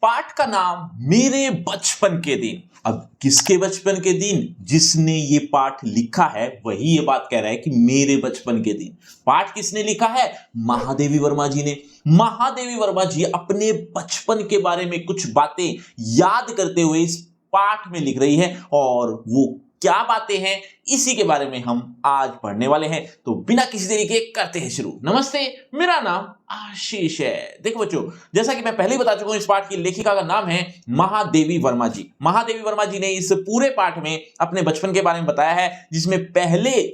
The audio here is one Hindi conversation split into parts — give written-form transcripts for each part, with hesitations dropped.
पाठ का नाम मेरे बचपन के दिन। अब किसके बचपन के दिन? जिसने ये पाठ लिखा है वही ये बात कह रहा है कि मेरे बचपन के दिन। पाठ किसने लिखा है? महादेवी वर्मा जी ने। महादेवी वर्मा जी अपने बचपन के बारे में कुछ बातें याद करते हुए इस पाठ में लिख रही है, और वो क्या बातें हैं इसी के बारे में हम आज पढ़ने वाले हैं। तो बिना किसी देरी के करते हैं शुरू। नमस्ते, मेरा नाम आशीष है। देखो बच्चों, जैसा कि मैं पहले ही बता चुका हूं, इस पाठ की लेखिका का नाम है महादेवी वर्मा जी। महादेवी वर्मा जी ने इस पूरे पाठ में अपने बचपन के बारे में बताया है, जिसमें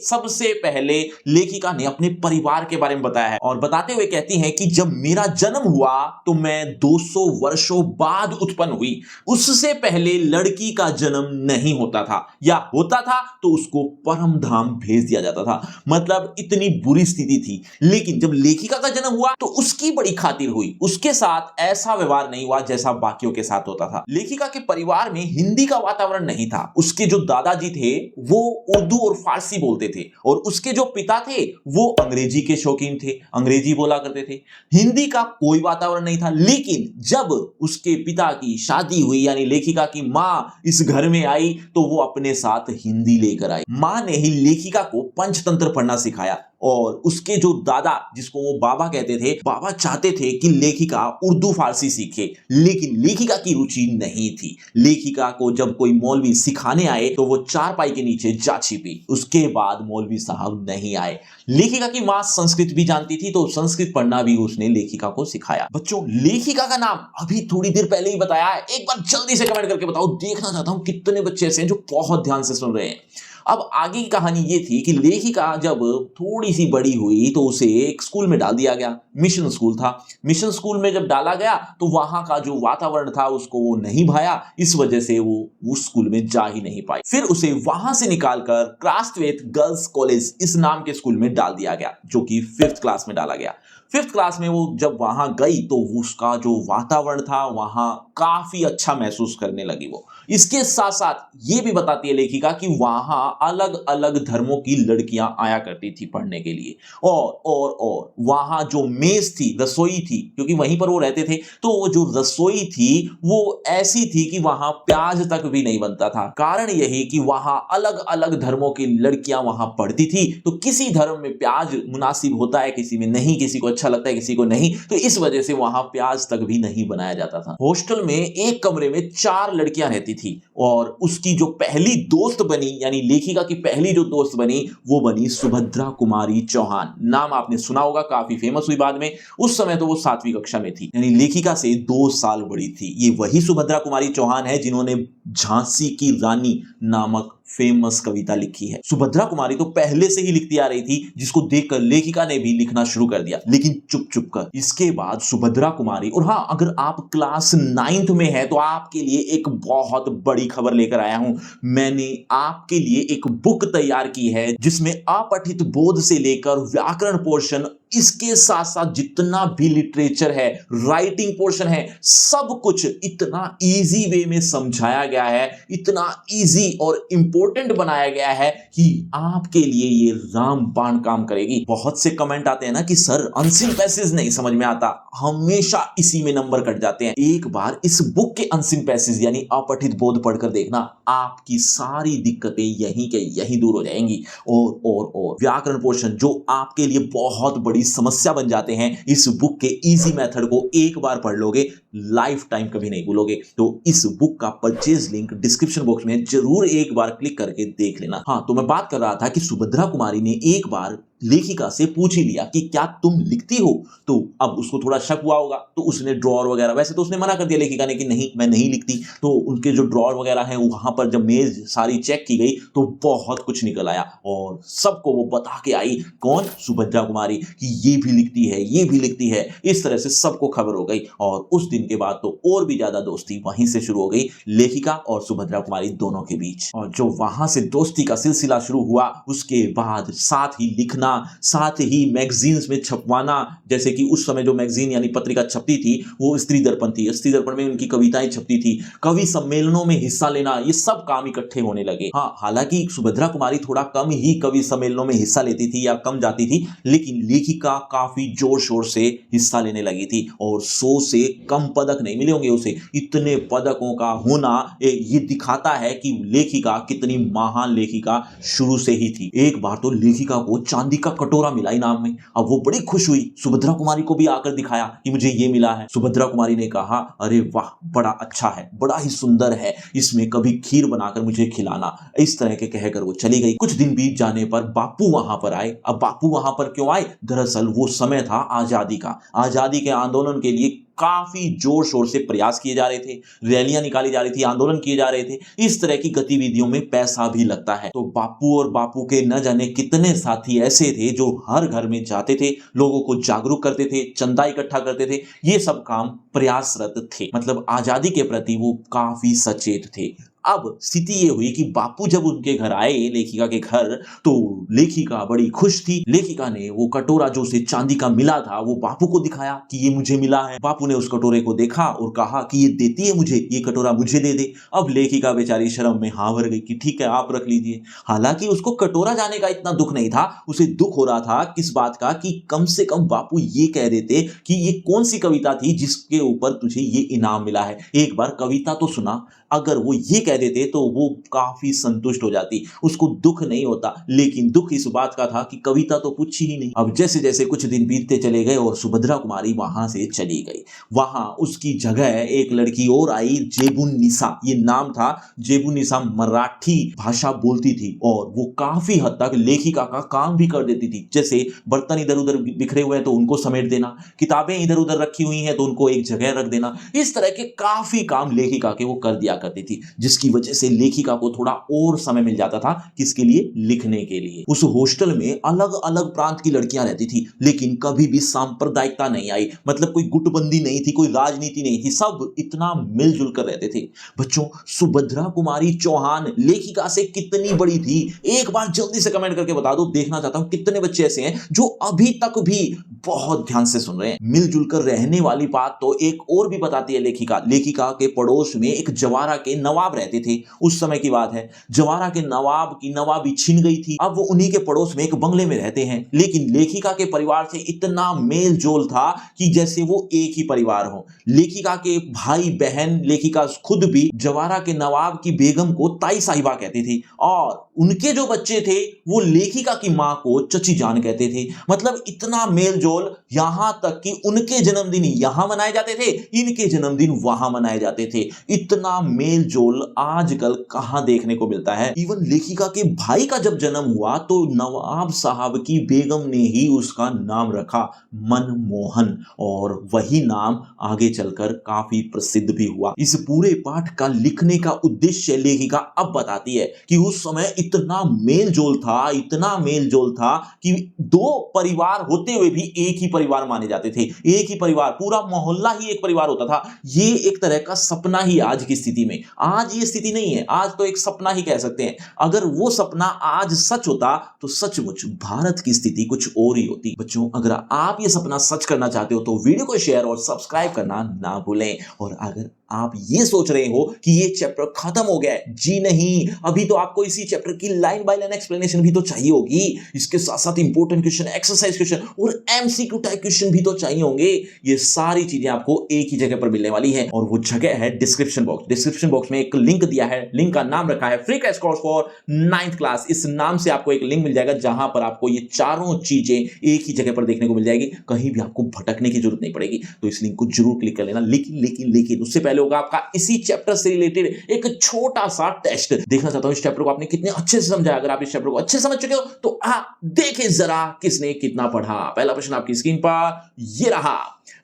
सबसे पहले लेखिका ने अपने परिवार के बारे में बताया है, और बताते हुए कहती हैं कि जब मेरा जन्म हुआ तो मैं 200 वर्षों बाद उत्पन्न हुई। उससे पहले लड़की का जन्म नहीं होता था, या होता था तो उसको परम धाम भेज दिया जाता था। मतलब इतनी बुरी स्थिति थी। लेकिन जब लेखिका का जन्म हुआ तो उसकी बड़ी खातिर हुई। उसके साथ ऐसा व्यवहार नहीं हुआ जैसा बाकियों के साथ होता था। लेखिका के परिवार में हिंदी का वातावरण नहीं था। उसके जो दादाजी थे वो उर्दू और फारसी बोलते थे, और उसके जो पिता थे वो अंग्रेजी के शौकीन थे, अंग्रेजी बोला करते थे। हिंदी का कोई वातावरण नहीं था। लेकिन जब उसके पिता की शादी हुई, यानी लेखिका की मां इस घर में आई, तो वो अपने साथ हिंदी लेकर आई। मां ने ही लेखिका को पंचतंत्र पढ़ना सिखाया, और उसके जो दादा, जिसको वो बाबा कहते थे, बाबा चाहते थे कि लेखिका उर्दू फारसी सीखे, लेकिन लेखिका की रुचि नहीं थी। लेखिका को जब कोई मौलवी सिखाने आए तो वो चारपाई के नीचे जा छिपी। उसके बाद मौलवी साहब नहीं आए। लेखिका की मां संस्कृत भी जानती थी, तो संस्कृत पढ़ना भी उसने लेखिका को सिखाया। बच्चों, लेखिका का नाम अभी थोड़ी देर पहले ही बताया है। एक बार जल्दी से कमेंट करके बताओ, देखना चाहता हूं कितने बच्चे ऐसे हैं जो बहुत ध्यान से सुन रहे हैं। अब आगे की कहानी ये थी कि लेखिका जब थोड़ी सी बड़ी हुई तो उसे एक स्कूल में डाल दिया गया। मिशन स्कूल था। मिशन स्कूल में जब डाला गया तो वहां का जो वातावरण था उसको वो नहीं भाया। इस वजह से वो उस स्कूल में जा ही नहीं पाई। फिर उसे वहां से निकालकर क्रास्थवेथ गर्ल्स कॉलेज इस नाम के स्कूल में डाल दिया गया, जो कि 5th क्लास में डाला गया। 5th क्लास में वो जब वहां गई तो उसका जो वातावरण था वहां काफी अच्छा महसूस करने लगी वो। इसके साथ साथ ये भी बताती है लेखिका कि वहां अलग अलग धर्मों की लड़कियां आया करती थी पढ़ने के लिए, और वहां जो मेज थी, रसोई थी, क्योंकि वहीं पर वो रहते थे, तो वो जो रसोई थी वो ऐसी थी कि वहां प्याज तक भी नहीं बनता था। कारण यही कि वहां अलग अलग धर्मों की लड़कियां वहां पढ़ती थी, तो किसी धर्म में प्याज मुनासिब होता है, किसी में नहीं, किसी को अच्छा लगता है, किसी को नहीं, तो इस वजह से वहां प्याज तक भी नहीं बनाया जाता था। हॉस्टल में एक कमरे में 4 लड़कियां रहती थी, और उसकी जो पहली दोस्त बनी, यानी लेखिका की पहली जो दोस्त बनी, वो बनी सुभद्रा कुमारी चौहान। नाम आपने सुना होगा, काफी फेमस हुई बाद में। उस समय तो वो 7वीं कक्षा में थी, यानी लेखिका से 2 साल बड़ी थी। ये वही सुभद्रा कुमारी चौहान है जिन्होंने झांसी की रानी नामक फेमस कविता लिखी है। सुभद्रा कुमारी तो पहले से ही लिखती आ रही थी, जिसको देखकर लेखिका ने भी लिखना शुरू कर दिया, लेकिन चुप चुप कर। इसके बाद सुभद्रा कुमारी, और हाँ, अगर आप क्लास 9th में है तो आपके लिए एक बहुत बड़ी खबर लेकर आया हूं। मैंने आपके लिए एक बुक तैयार की है जिसमें अपठित बोध से लेकर व्याकरण पोर्शन, इसके साथ साथ जितना भी लिटरेचर है, राइटिंग पोर्शन है, सब कुछ इतना इजी वे में समझाया गया है, इतना इजी और इंपॉर्टेंट बनाया गया है कि आपके लिए ये रामबाण काम करेगी। बहुत से कमेंट आते हैं ना कि सर अनसीन पैसेज नहीं समझ में आता, हमेशा इसी में नंबर कट जाते हैं। एक बार इस बुक के अनसीन पैसेज यानी अपठित बोध पढ़कर देखना, आपकी सारी दिक्कतें यहीं के यहीं दूर हो जाएंगी। और व्याकरण पोर्शन जो आपके लिए बहुत बड़ी समस्या बन जाते हैं, इस बुक के इजी मेथड को एक बार पढ़ लोगे, लाइफ टाइम कभी नहीं भूलोगे। तो इस बुक का परचेज लिंक डिस्क्रिप्शन बॉक्स में जरूर एक बार क्लिक करके देख लेना। हाँ, तो मैं बात कर रहा था कि सुभद्रा कुमारी ने एक बार लेखिका से पूछ ही लिया कि क्या तुम लिखती हो, तो अब उसको थोड़ा शक हुआ होगा, तो उसने ड्रॉअर वगैरह, वैसे तो उसने मना कर दिया लेखिका ने कि नहीं, मैं नहीं लिखती। तो उनके जो ड्रॉअर वगैरह हैं वहां पर जब मेज सारी चेक की गई तो बहुत कुछ निकल आया, और सबको वो बता के आई, कौन? सुभद्रा कुमारी, कि ये भी लिखती है, ये भी लिखती है। इस तरह से सबको खबर हो गई, और उस दिन के बाद तो और भी ज्यादा दोस्ती वहीं से शुरू हो गई, लेखिका और सुभद्रा कुमारी दोनों के बीच। और जो वहां से दोस्ती का सिलसिला शुरू हुआ, उसके बाद साथ ही लिखना साथ ही मैगजीन्स में छपवाना, जैसे कि उस समय जो मैगजीन यानी पत्रिका छपती थी वो स्त्री दर्पण थी। स्त्री दर्पण में उनकी कविताएं छपती थी। कवि सम्मेलनों में हिस्सा लेना, ये सब काम इकट्ठे होने लगे। हाँ, हालांकि सुभद्रा कुमारी थोड़ा कम ही कवि सम्मेलनों में हिस्सा लेती थी या कम जाती थी, लेकिन लेखिका काफी जोर शोर से हिस्सा लेने लगी थी और 100 से कम पदक नहीं मिले होंगे उसे। इतने पदकों का होना ये दिखाता है कि लेखिका कितनी महान लेखिका शुरू से ही थी। एक बार तो लेखिका को चांदी का कटोरा मिला इनाम में। अब वो बड़ी खुश हुई, सुभद्रा कुमारी को भी आकर दिखाया कि मुझे ये मिला है। सुभद्रा कुमारी ने कहा, अरे वाह, बड़ा अच्छा है, बड़ा ही सुंदर है, इसमें कभी खीर बनाकर मुझे खिलाना। इस तरह के कहकर वो चली गई। कुछ दिन बीत जाने पर बापू वहां पर आए। अब बापू वहां पर क्यों आए? दरअसल वो समय था आजादी का। आजादी के आंदोलन के लिए काफी जोर शोर से प्रयास किए जा रहे थे, रैलियां निकाली जा रही थी, आंदोलन किए जा रहे थे। इस तरह की गतिविधियों में पैसा भी लगता है। तो बापू और बापू के न जाने कितने साथी ऐसे थे जो हर घर में जाते थे, लोगों को जागरूक करते थे, चंदा इकट्ठा करते थे। ये सब काम प्रयासरत थे, मतलब आजादी के प्रति वो काफी सचेत थे। अब स्थिति ये हुई कि बापू जब उनके घर आए, लेखिका के घर, तो लेखिका बड़ी खुश थी। लेखिका ने वो कटोरा जो उसे चांदी का मिला था वो बापू को दिखाया कि ये मुझे मिला है। बापू ने उस कटोरे को देखा और कहा कि ये देती है मुझे, ये कटोरा मुझे दे दे। अब लेखिका बेचारी शर्म में हाँ भर गई कि ठीक है, आप रख लीजिए। हालांकि उसको कटोरा जाने का इतना दुख नहीं था, उसे दुख हो रहा था किस बात का कि कम से कम बापू ये कह देते कि ये कौन सी कविता थी जिसके ऊपर तुझे ये इनाम मिला है, एक बार कविता तो सुना। अगर वो ये कह देते तो वो काफी संतुष्ट हो जाती, उसको दुख नहीं होता। लेकिन दुख इस बात का था कि कविता तो पूछी ही नहीं। अब जैसे जैसे कुछ दिन बीतते चले गए और सुभद्रा कुमारी वहां से चली गई। वहां उसकी जगह एक लड़की और आई, जेबुन्निसा ये नाम था। जेबुन्निसा मराठी भाषा बोलती थी और वो काफी हद तक लेखिका का काम भी कर देती थी। जैसे बर्तन इधर उधर बिखरे हुए हैं तो उनको समेट देना, किताबें इधर उधर रखी हुई हैं तो उनको एक जगह रख देना। इस तरह के काफी काम लेखिका के वो कर दिया करती थी, जिसकी वजह से लेखिका को थोड़ा और समय मिल जाता था। किसके लिए? लिखने के लिए। उस हॉस्टल में अलग अलग प्रांत की लड़कियां रहती थी, लेकिन कभी भी सांप्रदायिकता नहीं आई, मतलब कोई गुटबंदी नहीं थी, कोई राजनीति नहीं थी, सब इतना मिलजुल कर रहते थे। बच्चों, सुभद्रा कुमारी चौहान लेखिका से कितनी बड़ी थी? एक बार जल्दी से कमेंट करके बता दो, देखना चाहता हूं कितने बच्चे ऐसे हैं जो अभी तक भी बहुत ध्यान से सुन रहे हैं। मिलजुल कर रहने वाली बात तो एक और भी बताती है लेखिका। लेखिका के पड़ोस में एक जवारा के नवाब रहते थे। उस समय की बात है, जवारा के नवाब की नवाबी छिन गई थी। अब वो उन्हीं के पड़ोस में एक बंगले में रहते हैं, लेकिन लेखिका के परिवार से इतना मेल जोल था कि जैसे वो एक ही परिवार हो। लेखिका के भाई बहन, लेखिका खुद भी जवारा के नवाब की बेगम को ताई साहिबा कहती थी और उनके जो बच्चे थे वो लेखिका की मां को चची जान कहते थे। मतलब इतना मेल जोल, यहां तक कि उनके जन्मदिन यहां मनाए जाते थे, इनके जन्मदिन वहां मनाए जाते थे। इतना मेल जोल आजकल कहां देखने को मिलता है। इवन लेखिका के भाई का जब जन्म हुआ तो नवाब साहब की बेगम ने ही उसका नाम रखा मनमोहन, और वही नाम आगे चलकर काफी प्रसिद्ध भी हुआ। इस पूरे पाठ का लिखने का उद्देश्य लेखिका अब बताती है कि उस समय इतना मेल जोल था, इतना मेल जोल था कि दो परिवार होते हुए भी एक ही परिवार माने जाते थे। एक ही परिवार, पूरा मोहल्ला ही एक परिवार होता था। ये एक तरह का सपना ही आज की स्थिति में। आज ये स्थिति नहीं है, आज तो एक सपना ही कह सकते हैं। अगर वो सपना आज सच होता तो सचमुच भारत की स्थिति कुछ और ही होती। बच्चों, अगर आप ये सपना सच करना चाहते हो तो वीडियो को शेयर और सब्सक्राइब करना ना भूलें। और अगर आप ये सोच रहे हो कि ये चैप्टर खत्म हो गया है, जी नहीं, अभी तो आपको इसी चैप्टर की लाइन बाय लाइन एक्सप्लेनेशन भी तो चाहिए होगी। इसके साथ साथ इंपॉर्टेंट क्वेश्चन, एक्सरसाइज क्वेश्चन और एमसीक्यू टाइप क्वेश्चन भी तो चाहिए होंगे। ये सारी चीजें आपको एक ही जगह पर मिलने वाली है और वो जगह है डिस्क्रिप्शन बॉक्स। डिस्क्रिप्शन बॉक्स में एक लिंक दिया है, लिंक का नाम रखा है free crash course for 9th class. इस नाम से आपको एक लिंक मिल जाएगा जहां पर आपको ये चारों चीजें एक ही जगह पर देखने को मिल जाएगी। कहीं भी आपको भटकने की जरूरत नहीं पड़ेगी, तो इस लिंक को जरूर क्लिक कर लेना। लेकिन उससे पहले होगा आपका इसी चैप्टर से रिलेटेड एक छोटा सा टेस्ट। देखना चाहता हूं इस चैप्टर को आपने कितने अच्छे से समझा। अगर आप इस चैप्टर को अच्छे समझ चुके हो तो देखें जरा किसने कितना पढ़ा। पहला प्रश्न आपकी स्क्रीन पर ये रहा।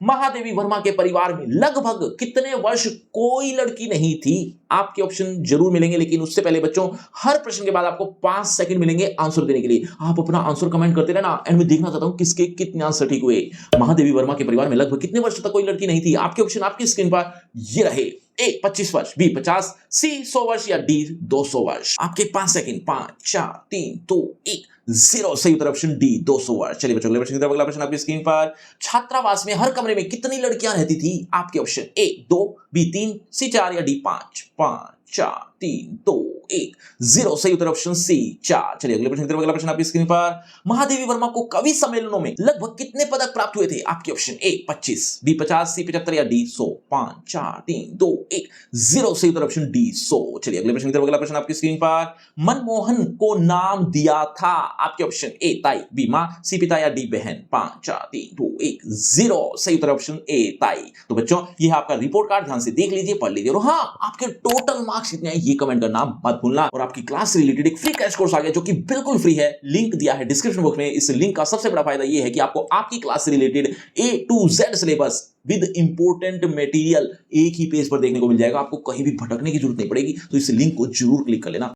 महादेवी वर्मा के परिवार में लगभग कितने वर्ष कोई लड़की नहीं थी? आपके ऑप्शन जरूर मिलेंगे, लेकिन उससे पहले बच्चों, हर प्रश्न के बाद आपको 5 सेकंड मिलेंगे आंसर देने के लिए। आप अपना आंसर कमेंट करते रहना एंड मैं देखना चाहता हूं किसके कितने आंसर ठीक हुए। महादेवी वर्मा के परिवार में लगभग कितने वर्ष तक कोई लड़की नहीं थी? आपके ऑप्शन आपकी स्क्रीन पर ये रहे। ए 25 वर्ष, बी 50, सी 100 वर्ष या डी 200 वर्ष। आपके 5 सेकंड, 5 4 3 2 1 0। सही उत्तर ऑप्शन डी 200 वर्ष। चलिए बच्चों, अगला प्रश्न आपकी स्क्रीन पर। छात्रावास में हर कमरे में कितनी लड़कियां रहती थी? आपके ऑप्शन ए 2, बी 3, सी 4 या डी 5। 5 4 3 2 1 0। सही उत्तर ऑप्शन सी 4। चलिए अगला प्रश्न आपकी स्क्रीन पर। महादेवी वर्मा को कवि सम्मेलनों में लगभग कितने पदक प्राप्त हुए थे? आपके ऑप्शन ए 25, बी 50, सी 75 या डी 100। 5 4 3 2 1 0। सही उत्तर ऑप्शन डी 100। चलिए अगला प्रश्न आपकी स्क्रीन पर। मनमोहन को नाम दिया था? आपके ऑप्शन ए ताई, बी मां, सी पिता या डी बहन। 5 4 3 2 1 0। सही उत्तर ऑप्शन ए ताई। तो बच्चों, ये है आपका रिपोर्ट कार्ड, ध्यान से देख लीजिए, पढ़ लीजिए। और हाँ, आपके टोटल मार्क्स कितने हैं ये कमेंट करना मत भूलना। और आपकी क्लास से रिलेटेड एक फ्री क्रैश कोर्स आ गया जो कि बिल्कुल फ्री है, लिंक दिया है डिस्क्रिप्शन बॉक्स में। इस लिंक का सबसे बड़ा फायदा ये है कि आपको आपकी क्लास से related A to Z syllabus with important material एक ही पेज पर देखने को मिल जाएगा। आपको कहीं भी भटकने की जरूरत नहीं पड़ेगी। तो इस लिंक को जरूर क्लिक कर लेना।